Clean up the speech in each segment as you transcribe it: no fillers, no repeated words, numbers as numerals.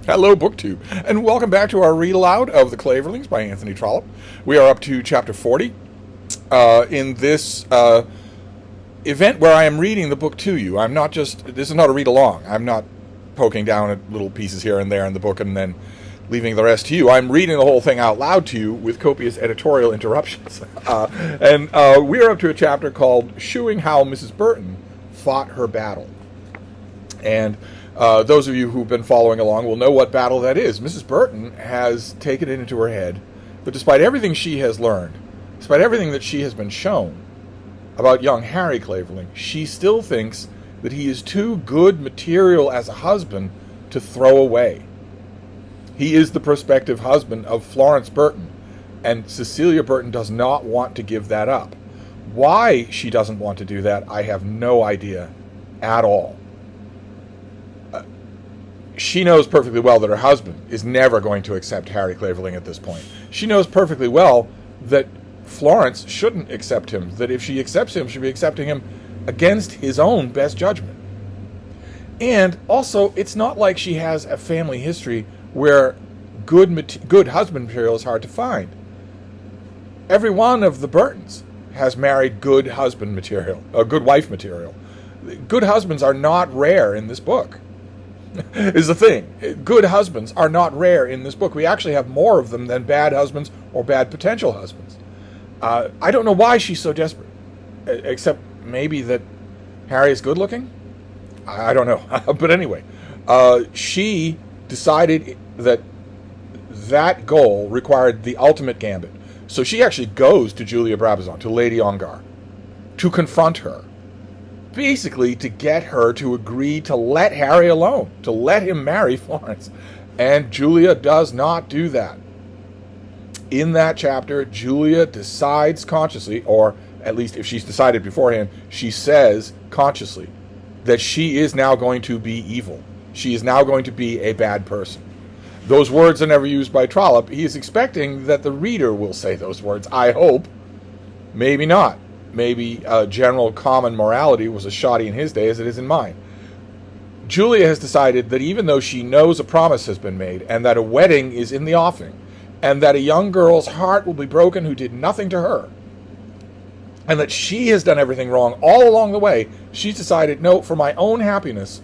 Hello, BookTube, and welcome back to our read aloud of The Claverings by Anthony Trollope. We are up to chapter 40 in this event where I am reading the book to you. This is not a read along. I'm not poking down at little pieces here and there in the book and then leaving the rest to you. I'm reading the whole thing out loud to you with copious editorial interruptions. And we are up to a chapter called Shewing How Mrs. Burton Fought Her Battle. And those of you who've been following along will know what battle that is. Mrs. Burton has taken it into her head that despite everything she has learned, despite everything that she has been shown about young Harry Clavering, she still thinks that he is too good material as a husband to throw away. He is the prospective husband of Florence Burton, and Cecilia Burton does not want to give that up. Why she doesn't want to do that, I have no idea at all. She knows perfectly well that her husband is never going to accept Harry Clavering at this point. She knows perfectly well that Florence shouldn't accept him, that if she accepts him, she'll be accepting him against his own best judgment. And also, it's not like she has a family history where good husband material is hard to find. Every one of the Burtons has married good husband material, good wife material. Good husbands are not rare in this book. Is the thing. Good husbands are not rare in this book. We actually have more of them than bad husbands or bad potential husbands. I don't know why she's so desperate, except maybe that Harry is good looking? I don't know. But anyway, she decided that goal required the ultimate gambit. So she actually goes to Julia Brabazon, to Lady Ongar, to confront her. Basically to get her to agree to let Harry alone, to let him marry Florence. And Julia does not do that. In that chapter, Julia decides consciously, or at least if she's decided beforehand, she says consciously that she is now going to be evil. She is now going to be a bad person. Those words are never used by Trollope. He is expecting that the reader will say those words, I hope. Maybe not. Maybe general common morality was as shoddy in his day as it is in mine. Julia has decided that even though she knows a promise has been made, and that a wedding is in the offing, and that a young girl's heart will be broken who did nothing to her, and that she has done everything wrong all along the way, she's decided, no, for my own happiness,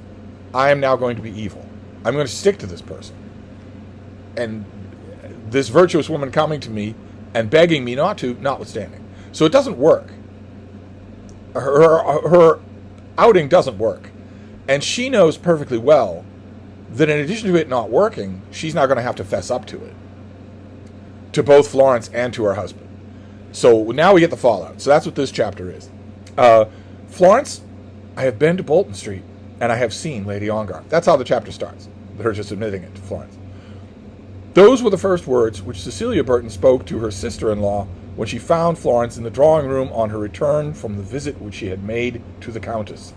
I am now going to be evil. I'm going to stick to this person. And this virtuous woman coming to me and begging me not to, notwithstanding. So it doesn't work. Her outing doesn't work. And she knows perfectly well that in addition to it not working, she's now going to have to fess up to it. To both Florence and to her husband. So now we get the fallout. So that's what this chapter is. Florence, I have been to Bolton Street, and I have seen Lady Ongar. That's how the chapter starts. Her just admitting it to Florence. Those were the first words which Cecilia Burton spoke to her sister-in-law when she found Florence in the drawing room on her return from the visit which she had made to the Countess.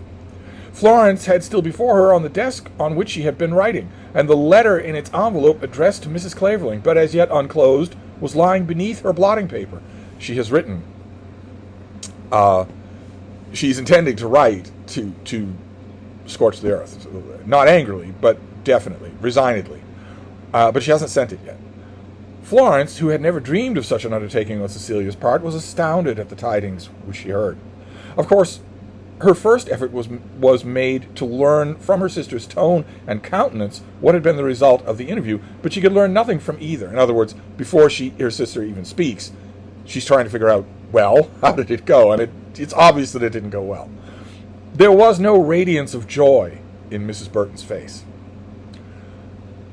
Florence had still before her on the desk on which she had been writing, and the letter in its envelope addressed to Mrs. Clavering, but as yet unclosed, was lying beneath her blotting paper. She has written. She's intending to write to scorch the earth. Not angrily, but definitely, resignedly. But she hasn't sent it yet. Florence, who had never dreamed of such an undertaking on Cecilia's part, was astounded at the tidings which she heard. Of course, her first effort was made to learn from her sister's tone and countenance what had been the result of the interview, but she could learn nothing from either. In other words, before her sister even speaks, she's trying to figure out, well, how did it go? And it's obvious that it didn't go well. There was no radiance of joy in Mrs. Burton's face,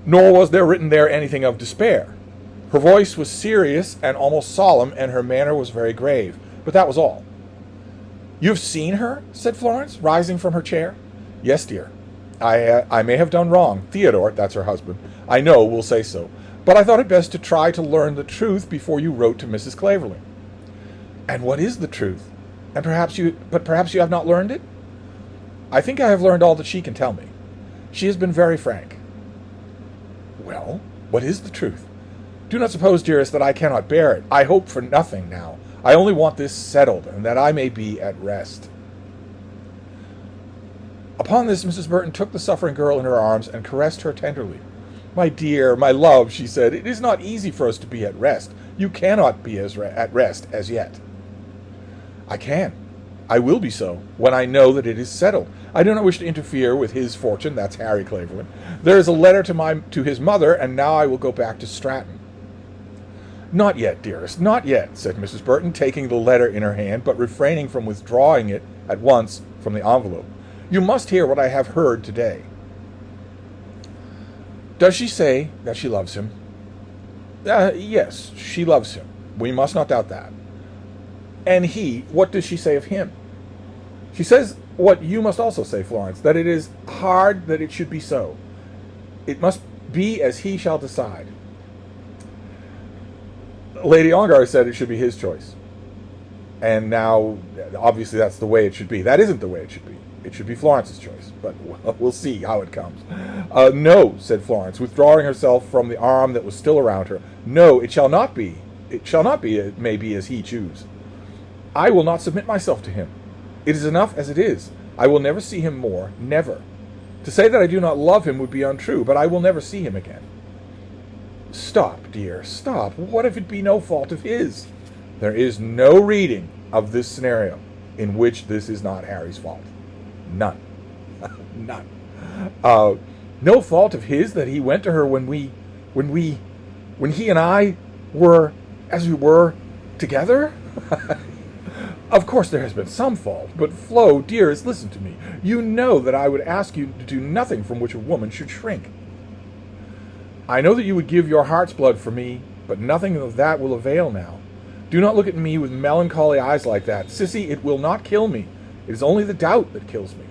nor was there written there anything of despair. Her voice was serious and almost solemn, and her manner was very grave. But that was all. "You've seen her?" said Florence, rising from her chair. "Yes, dear. I may have done wrong. Theodore," that's her husband, "I know will say so. But I thought it best to try to learn the truth before you wrote to Mrs. Clavering." "And what is the truth? And perhaps you have not learned it?" "I think I have learned all that she can tell me. She has been very frank." "Well, what is the truth? Do not suppose, dearest, that I cannot bear it. I hope for nothing now. I only want this settled, and that I may be at rest." Upon this, Mrs. Burton took the suffering girl in her arms and caressed her tenderly. My dear, my love, she said, it is not easy for us to be at rest. You cannot be at rest as yet. I can. I will be so, when I know that it is settled. I do not wish to interfere with his fortune, that's Harry Clavering. There is a letter to his mother, and now I will go back to Stratton. Not yet, dearest, not yet, said Mrs. Burton, taking the letter in her hand, but refraining from withdrawing it at once from the envelope. You must hear what I have heard today. Does she say that she loves him? Yes, she loves him. We must not doubt that. And he, what does she say of him? She says what you must also say, Florence, that it is hard that it should be so. It must be as he shall decide. Lady Ongar said it should be his choice. And now, obviously, that's the way it should be. That isn't the way it should be. It should be Florence's choice, but we'll see how it comes. No, said Florence, withdrawing herself from the arm that was still around her. No, it shall not be. It shall not be, it may be as he choose. I will not submit myself to him. It is enough as it is. I will never see him more, never. To say that I do not love him would be untrue, but I will never see him again. Stop, dear, stop. What if it be no fault of his? There is no reading of this scenario in which this is not Harry's fault. None. None. No fault of his that he went to her when he and I were, as we were, together? Of course there has been some fault, but Flo, dearest, listen to me. You know that I would ask you to do nothing from which a woman should shrink. I know that you would give your heart's blood for me, but nothing of that will avail now. Do not look at me with melancholy eyes like that. Sissy, it will not kill me. It is only the doubt that kills me.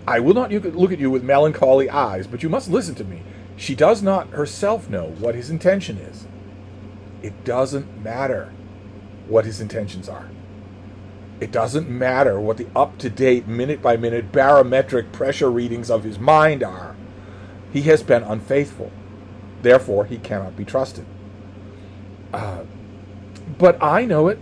I will not look at you with melancholy eyes, but you must listen to me. She does not herself know what his intention is. It doesn't matter what his intentions are. It doesn't matter what the up-to-date, minute-by-minute, barometric pressure readings of his mind are. He has been unfaithful. Therefore, he cannot be trusted. But I know it,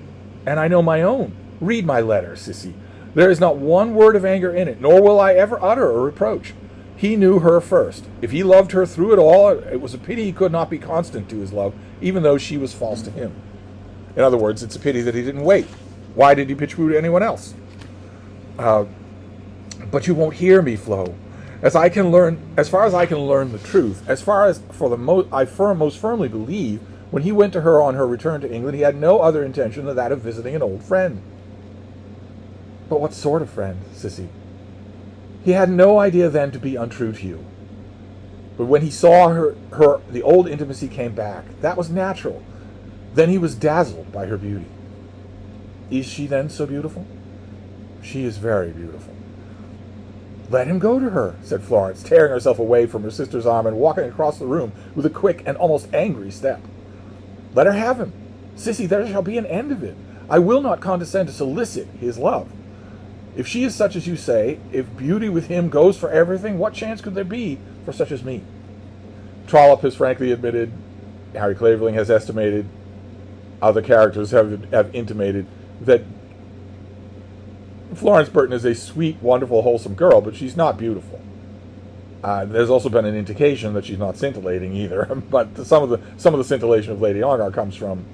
and I know my own. Read my letter, Sissy. There is not one word of anger in it, nor will I ever utter a reproach. He knew her first. If he loved her through it all, it was a pity he could not be constant to his love, even though she was false to him. In other words, it's a pity that he didn't wait. Why did he pitch woo to anyone else? But you won't hear me, Flo. As far as I can learn the truth, I most firmly believe, when he went to her on her return to England, he had no other intention than that of visiting an old friend. But what sort of friend, Sissy? He had no idea then to be untrue to you. But when he saw her, the old intimacy came back. That was natural. Then he was dazzled by her beauty. Is she then so beautiful? She is very beautiful. Let him go to her, said Florence, tearing herself away from her sister's arm and walking across the room with a quick and almost angry step. Let her have him. Sissy, there shall be an end of it. I will not condescend to solicit his love. If she is such as you say, if beauty with him goes for everything, what chance could there be for such as me? Trollope has frankly admitted, Harry Clavering has estimated, other characters have intimated, that Florence Burton is a sweet, wonderful, wholesome girl, but she's not beautiful. There's also been an indication that she's not scintillating either, but some of the scintillation of Lady Ongar comes from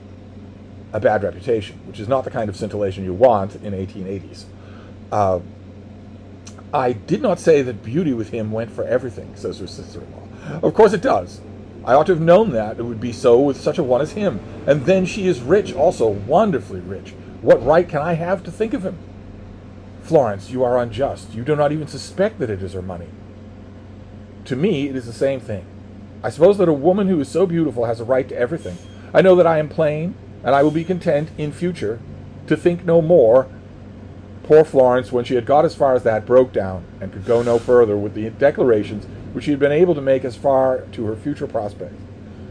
a bad reputation, which is not the kind of scintillation you want in 1880s. I did not say that beauty with him went for everything, says her sister-in-law. Of course it does. I ought to have known that it would be so with such a one as him. And then she is rich also, wonderfully rich. What right can I have to think of him? Florence, you are unjust. You do not even suspect that it is her money. To me, it is the same thing. I suppose that a woman who is so beautiful has a right to everything. I know that I am plain, and I will be content, in future, to think no more. Poor Florence, when she had got as far as that, broke down, and could go no further with the declarations which she had been able to make as far to her future prospects.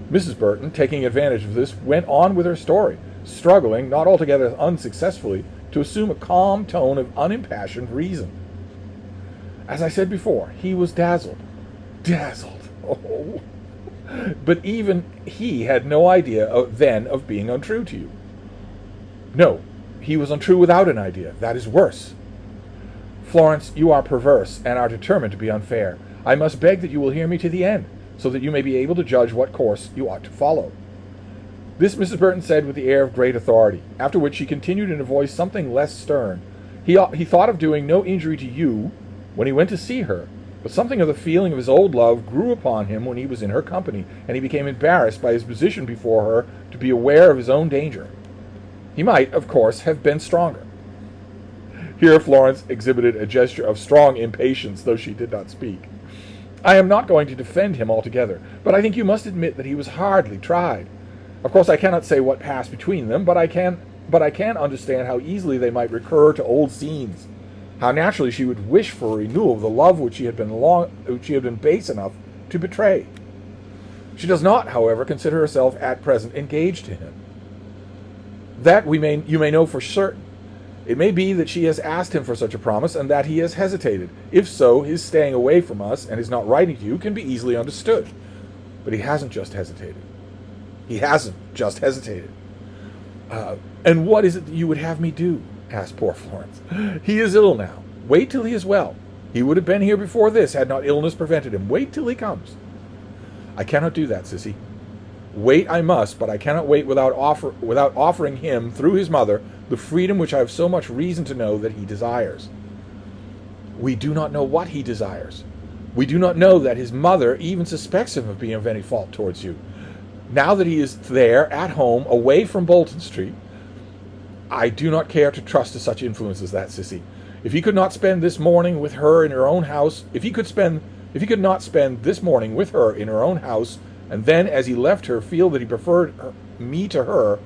Mrs. Burton, taking advantage of this, went on with her story, struggling, not altogether unsuccessfully, to assume a calm tone of unimpassioned reason. As I said before, he was dazzled. Dazzled! Oh! But even he had no idea then of being untrue to you. No, he was untrue without an idea. That is worse. Florence, you are perverse, and are determined to be unfair. I must beg that you will hear me to the end. so that you may be able to judge what course you ought to follow." This Mrs. Burton said with the air of great authority, after which she continued in a voice something less stern. He thought of doing no injury to you when he went to see her, but something of the feeling of his old love grew upon him when he was in her company, and he became embarrassed by his position before her to be aware of his own danger. He might, of course, have been stronger. Here Florence exhibited a gesture of strong impatience, though she did not speak. "I am not going to defend him altogether, but I think you must admit that he was hardly tried. Of course I cannot say what passed between them, but I can understand how easily they might recur to old scenes, how naturally she would wish for a renewal of the love which she had been base enough to betray. She does not, however, consider herself at present engaged to him. That you may know for certain. It may be that she has asked him for such a promise, and that he has hesitated. If so, his staying away from us and his not writing to you can be easily understood. But he hasn't just hesitated. And what is it that you would have me do?" asked poor Florence. "He is ill now. Wait till he is well. He would have been here before this had not illness prevented him. Wait till he comes." "I cannot do that, Sissy. Wait I must, but I cannot wait without offering him, through his mother, the freedom which I have so much reason to know that he desires." "We do not know what he desires. We do not know that his mother even suspects him of being of any fault towards you. Now that he is there, at home, away from Bolton Street, I do not care to trust to such influence as that, Sissy. If he could not spend this morning with her in her own house, if he could not spend this morning with her in her own house, and then, as he left her, feel that he preferred me to her,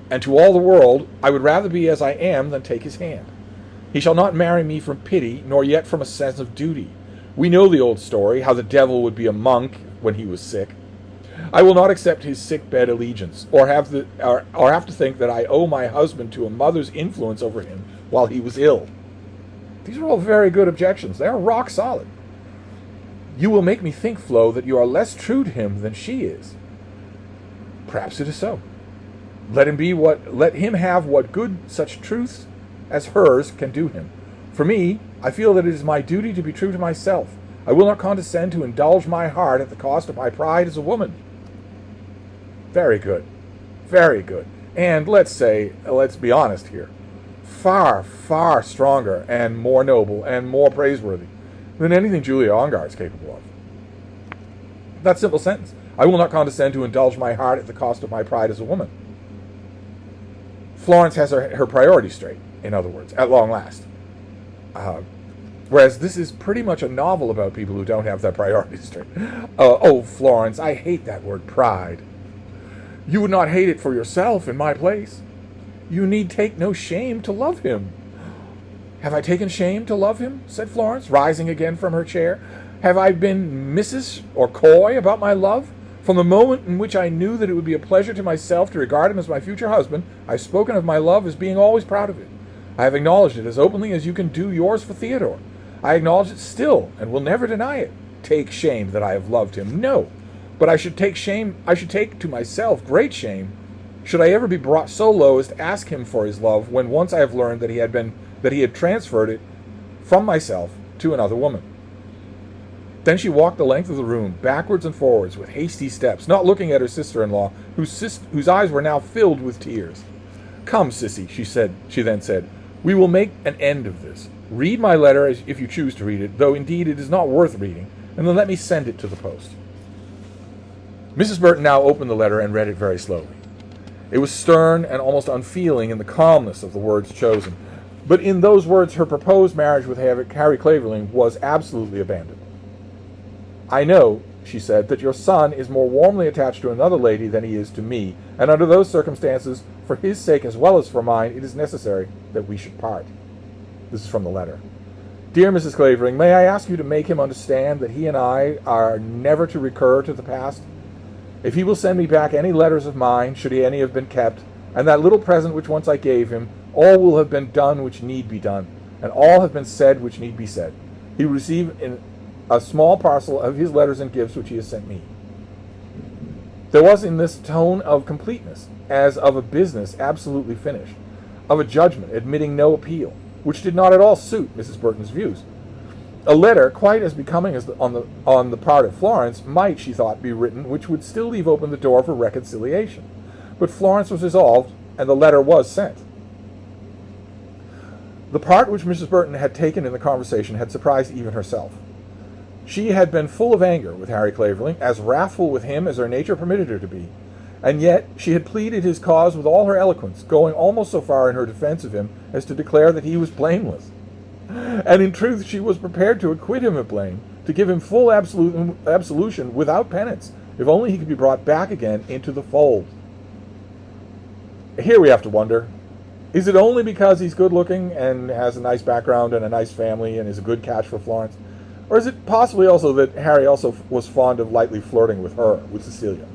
and to all the world, I would rather be as I am than take his hand. He shall not marry me from pity, nor yet from a sense of duty. We know the old story, how the devil would be a monk when he was sick. I will not accept his sick-bed allegiance, or have to think that I owe my husband to a mother's influence over him while he was ill." These are all very good objections. They are rock solid. "You will make me think, Flo, that you are less true to him than she is." "Perhaps it is so. Let him have what good such truths as hers can do him. For me, I feel that it is my duty to be true to myself. I will not condescend to indulge my heart at the cost of my pride as a woman." Very good. Very good. And let's be honest here, far, far stronger and more noble and more praiseworthy than anything Julia Ongar is capable of. That simple sentence. I will not condescend to indulge my heart at the cost of my pride as a woman. Florence has her priorities straight, in other words, at long last. Whereas this is pretty much a novel about people who don't have their priorities straight. Oh, Florence, I hate that word pride. You would not hate it for yourself in my place. You need take no shame to love him. Have I taken shame to love him? Said Florence, rising again from her chair. Have I been Mrs. or coy about my love? From the moment in which I knew that it would be a pleasure to myself to regard him as my future husband, I've spoken of my love as being always proud of it. I have acknowledged it as openly as you can do yours for Theodore. I acknowledge it still, and will never deny it. Take shame that I have loved him. No. But I should take to myself great shame, should I ever be brought so low as to ask him for his love, when once I have learned that he had transferred it from myself to another woman. Then she walked the length of the room, backwards and forwards, with hasty steps, not looking at her sister-in-law, whose eyes were now filled with tears. Come, Sissy, she then said, we will make an end of this. Read my letter if you choose to read it, though indeed it is not worth reading, and then let me send it to the post. Mrs. Burton now opened the letter and read it very slowly. It was stern and almost unfeeling in the calmness of the words chosen, but in those words her proposed marriage with Harry Clavering was absolutely abandoned. I know, she said, that your son is more warmly attached to another lady than he is to me, and under those circumstances, for his sake as well as for mine, it is necessary that we should part. This is from the letter. Dear Mrs. Clavering, may I ask you to make him understand that he and I are never to recur to the past? If he will send me back any letters of mine, should any have been kept, and that little present which once I gave him, all will have been done which need be done, and all have been said which need be said. He will receive in a small parcel of his letters and gifts which he has sent me. There was in this tone of completeness, as of a business absolutely finished, of a judgment admitting no appeal, which did not at all suit Mrs. Burton's views. A letter, quite as becoming as on the part of Florence, might, she thought, be written, which would still leave open the door for reconciliation. But Florence was resolved, and the letter was sent. The part which Mrs. Burton had taken in the conversation had surprised even herself. She had been full of anger with Harry Clavering, as wrathful with him as her nature permitted her to be, and yet she had pleaded his cause with all her eloquence, going almost so far in her defense of him as to declare that he was blameless. And in truth she was prepared to acquit him of blame, to give him full absolution without penance, if only he could be brought back again into the fold. Here we have to wonder, is it only because he's good-looking and has a nice background and a nice family and is a good catch for Florence? Or is it possibly also that Harry also was fond of lightly flirting with her, with Cecilia?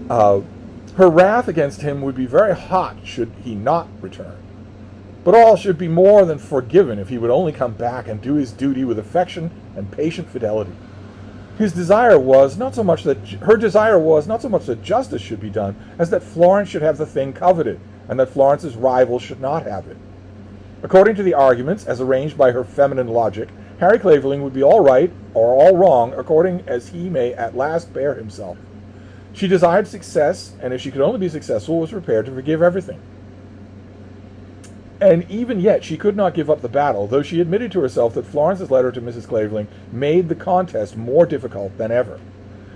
Her wrath against him would be very hot should he not return. But all should be more than forgiven if he would only come back and do his duty with affection and patient fidelity. Her desire was not so much that justice should be done, as that Florence should have the thing coveted, and that Florence's rival should not have it. According to the arguments, as arranged by her feminine logic, Harry Clavering would be all right or all wrong, according as he may at last bear himself. She desired success, and if she could only be successful, was prepared to forgive everything. And even yet she could not give up the battle, though she admitted to herself that Florence's letter to Mrs. Clavering made the contest more difficult than ever.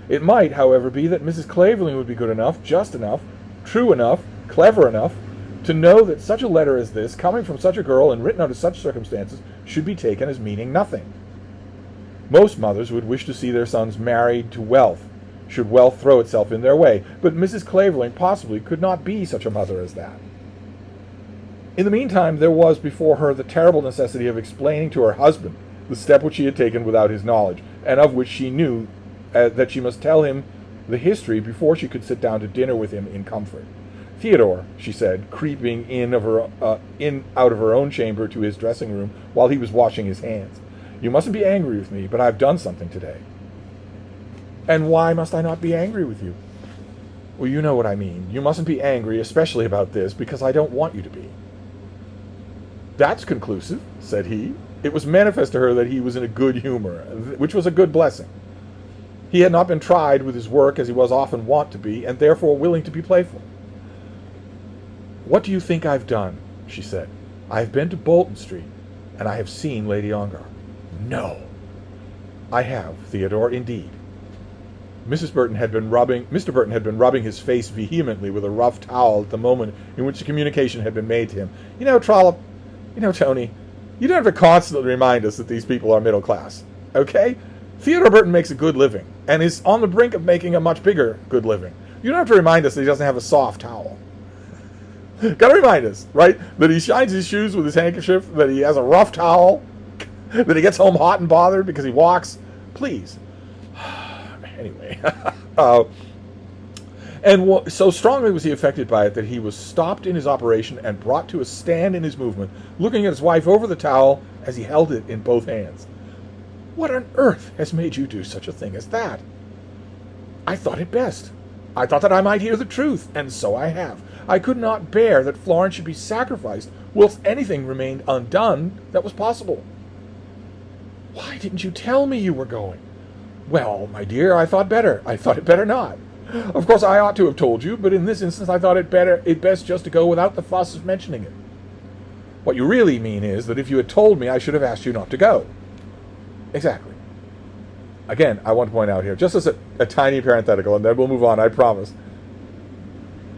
It might, however, be that Mrs. Clavering would be good enough, just enough, true enough, clever enough, to know that such a letter as this, coming from such a girl and written under such circumstances, should be taken as meaning nothing. Most mothers would wish to see their sons married to wealth, should wealth throw itself in their way, but Mrs. Clavering possibly could not be such a mother as that. In the meantime, there was before her the terrible necessity of explaining to her husband the step which she had taken without his knowledge, and of which she knew that she must tell him the history before she could sit down to dinner with him in comfort. Theodore, she said, creeping out of her own chamber to his dressing room while he was washing his hands, you mustn't be angry with me, but I've done something today. And why must I not be angry with you? Well, you know what I mean. You mustn't be angry, especially about this, because I don't want you to be. That's conclusive, said he. It was manifest to her that he was in a good humor, which was a good blessing. He had not been tried with his work as he was often wont to be, and therefore willing to be playful. What do you think I've done? She said. I have been to Bolton Street, and I have seen Lady Ongar. No. I have, Theodore, indeed. Mr. Burton had been rubbing his face vehemently with a rough towel at the moment in which the communication had been made to him. You know, Trollope, Tony, you don't have to constantly remind us that these people are middle class, okay? Theodore Burton makes a good living, and is on the brink of making a much bigger good living. You don't have to remind us that he doesn't have a soft towel. Gotta remind us, right? That he shines his shoes with his handkerchief, that he has a rough towel, that he gets home hot and bothered because he walks. Please. Anyway. So strongly was he affected by it that he was stopped in his operation and brought to a stand in his movement, looking at his wife over the towel as he held it in both hands. What on earth has made you do such a thing as that? I thought it best. I thought that I might hear the truth, and so I have. I could not bear that Florence should be sacrificed, whilst anything remained undone that was possible. Why didn't you tell me you were going? Well, my dear, I thought it better not. Of course, I ought to have told you, but in this instance I thought it best just to go without the fuss of mentioning it. What you really mean is that if you had told me, I should have asked you not to go. Exactly. Again, I want to point out here, just as a tiny parenthetical, and then we'll move on, I promise.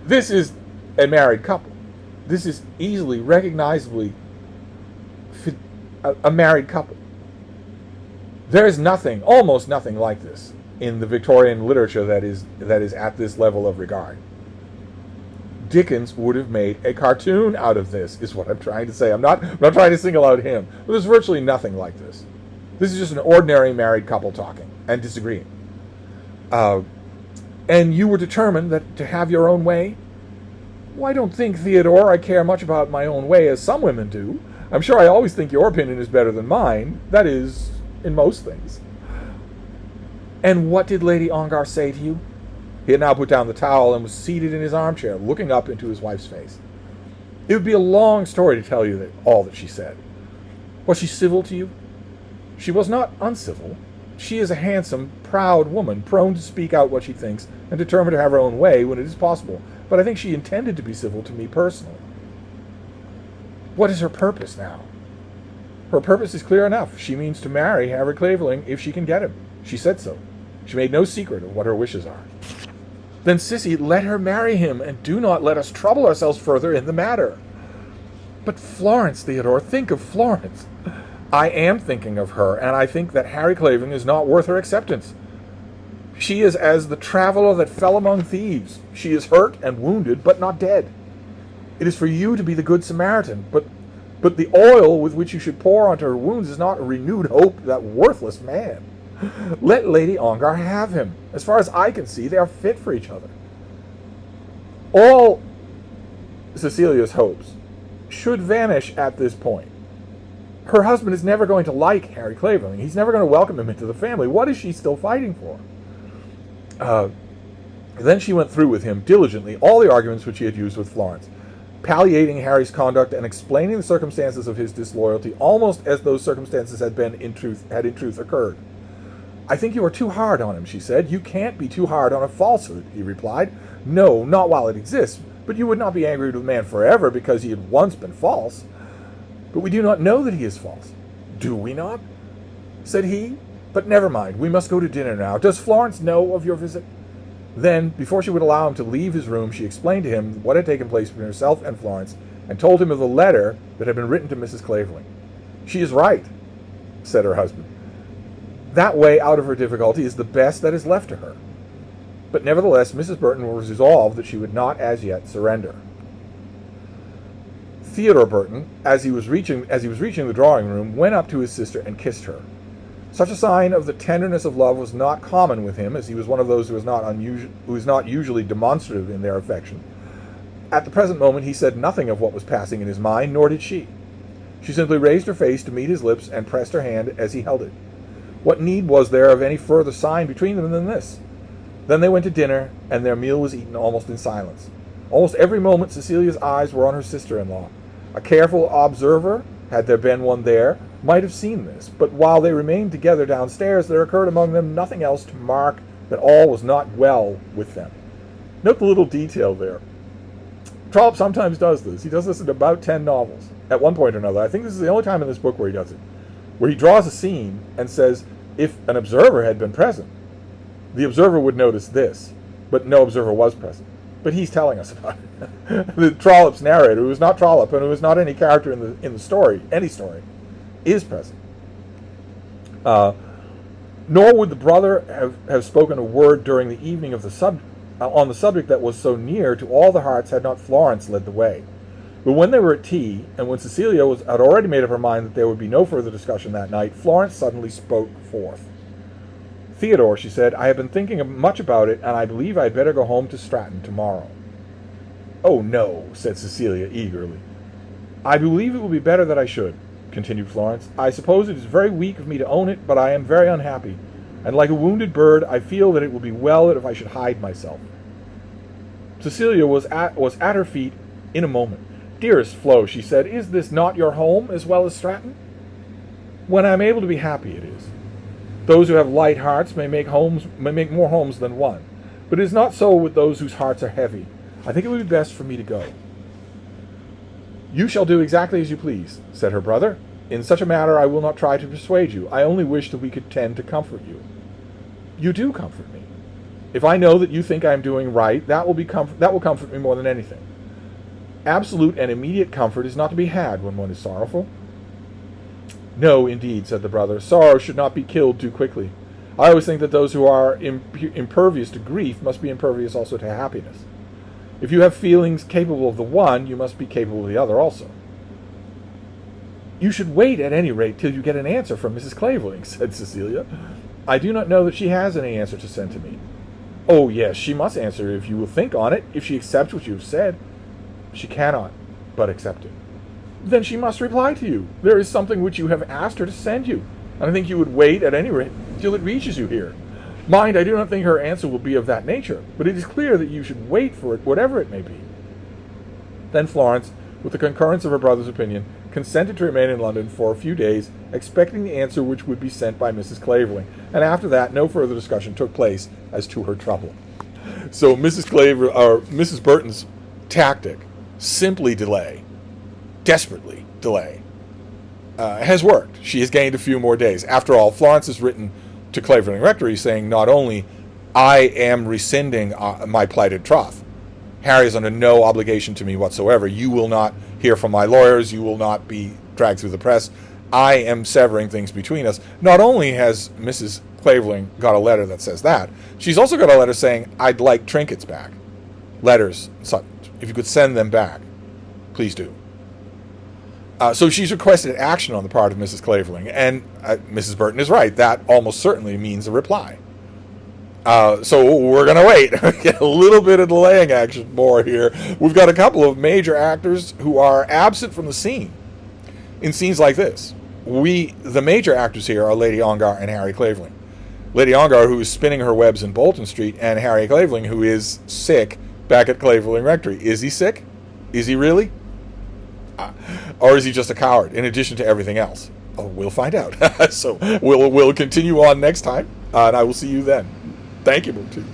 This is a married couple. This is easily, recognizably a married couple. There is nothing, almost nothing like this in the Victorian literature that is at this level of regard. Dickens would have made a cartoon out of this, is what I'm trying to say. I'm not trying to single out him, but there's virtually nothing like this. This is just an ordinary married couple talking and disagreeing. And you were determined that to have your own way? Well, I don't think, Theodore, I care much about my own way as some women do. I'm sure I always think your opinion is better than mine. That is, in most things. And what did Lady Ongar say to you? He had now put down the towel and was seated in his armchair, looking up into his wife's face. It would be a long story to tell you all that she said. Was she civil to you? She was not uncivil. She is a handsome, proud woman, prone to speak out what she thinks and determined to have her own way when it is possible. But I think she intended to be civil to me personally. What is her purpose now? Her purpose is clear enough. She means to marry Harry Clavering if she can get him. She said so. She made no secret of what her wishes are. Then, Sissy, let her marry him, and do not let us trouble ourselves further in the matter. But Florence, Theodore, think of Florence. I am thinking of her, and I think that Harry Clavering is not worth her acceptance. She is as the traveler that fell among thieves. She is hurt and wounded, but not dead. It is for you to be the good Samaritan, but the oil with which you should pour onto her wounds is not a renewed hope of that worthless man. Let Lady Ongar have him. As far as I can see, they are fit for each other. All Cecilia's hopes should vanish at this point. Her husband is never going to like Harry Clavering. He's never going to welcome him into the family. What is she still fighting for? Then she went through with him diligently all the arguments which he had used with Florence, palliating Harry's conduct and explaining the circumstances of his disloyalty, almost as those circumstances had in truth occurred. I think you are too hard on him, she said. You can't be too hard on a falsehood, he replied. No, not while it exists, but you would not be angry with a man forever because he had once been false. But we do not know that he is false. Do we not? Said he. But never mind, we must go to dinner now. Does Florence know of your visit? Then, before she would allow him to leave his room, she explained to him what had taken place between herself and Florence, and told him of the letter that had been written to Mrs. Clavering. She is right, said her husband. That way out of her difficulty is the best that is left to her. But nevertheless, Mrs. Burton was resolved that she would not as yet surrender. Theodore Burton, as he was reaching the drawing room, went up to his sister and kissed her. Such a sign of the tenderness of love was not common with him, as he was one of those who is not usually demonstrative in their affection. At the present moment he said nothing of what was passing in his mind, nor did she. She simply raised her face to meet his lips and pressed her hand as he held it. What need was there of any further sign between them than this? Then they went to dinner, and their meal was eaten almost in silence. Almost every moment Cecilia's eyes were on her sister-in-law. A careful observer, had there been one there, might have seen this, but while they remained together downstairs, there occurred among them nothing else to mark that all was not well with them. Note the little detail there. Trollope sometimes does this. He does this in about 10 novels, at one point or another. I think this is the only time in this book where he does it, where he draws a scene and says, if an observer had been present, the observer would notice this, but no observer was present. But he's telling us about it. The Trollope's narrator, who is not Trollope, and who is not any character in the story, any story, is present. Nor would the brother have spoken a word during the evening of on the subject that was so near to all the hearts had not Florence led the way. But when they were at tea, and when Cecilia had already made up her mind that there would be no further discussion that night, Florence suddenly spoke forth. Theodore, she said, I have been thinking much about it, and I believe I had better go home to Stratton tomorrow. Oh, no, said Cecilia eagerly. I believe it will be better that I should, continued Florence. I suppose it is very weak of me to own it, but I am very unhappy, and like a wounded bird, I feel that it will be well if I should hide myself. Cecilia was at her feet in a moment. Dearest Flo, she said, is this not your home as well as Stratton? When I am able to be happy, it is. Those who have light hearts may make more homes than one, but it is not so with those whose hearts are heavy. I think it would be best for me to go. You shall do exactly as you please, said her brother. In such a matter I will not try to persuade you. I only wish that we could tend to comfort you. You do comfort me. If I know that you think I am doing right, that will comfort me more than anything. Absolute and immediate comfort is not to be had when one is sorrowful. No, indeed, said the brother. Sorrow should not be killed too quickly. I always think that those who are impervious to grief must be impervious also to happiness. If you have feelings capable of the one, you must be capable of the other also. You should wait, at any rate, till you get an answer from Mrs. Clavering, said Cecilia. I do not know that she has any answer to send to me. Oh, yes, she must answer if you will think on it, if she accepts what you have said. She cannot but accept it. Then she must reply to you. There is something which you have asked her to send you, and I think you would wait, at any rate, till it reaches you here. Mind, I do not think her answer will be of that nature, but it is clear that you should wait for it, whatever it may be. Then Florence, with the concurrence of her brother's opinion, consented to remain in London for a few days, expecting the answer which would be sent by Mrs. Clavering, and after that no further discussion took place as to her trouble. So Mrs. Burton's tactic, simply delay, desperately delay, has worked. She has gained a few more days. After all, Florence has written to Clavering Rectory saying not only I am rescinding my plighted troth, Harry is under no obligation to me whatsoever. You will not hear from my lawyers. You will not be dragged through the press. I am severing things between us. Not only has Mrs. Clavering got a letter that says that, she's also got a letter saying, I'd like trinkets back. Letters, such. If you could send them back, please do. So she's requested action on the part of Mrs. Clavering, and Mrs. Burton is right. That almost certainly means a reply. So we're going to wait. Get a little bit of delaying action more here. We've got a couple of major actors who are absent from the scene in scenes like this. The major actors here are Lady Ongar and Harry Clavering. Lady Ongar, who is spinning her webs in Bolton Street, and Harry Clavering, who is sick back at Clavering Rectory. Is he sick? Is he really? Or is he just a coward, in addition to everything else? Oh, we'll find out. So we'll continue on next time, and I will see you then. Thank you, Burton.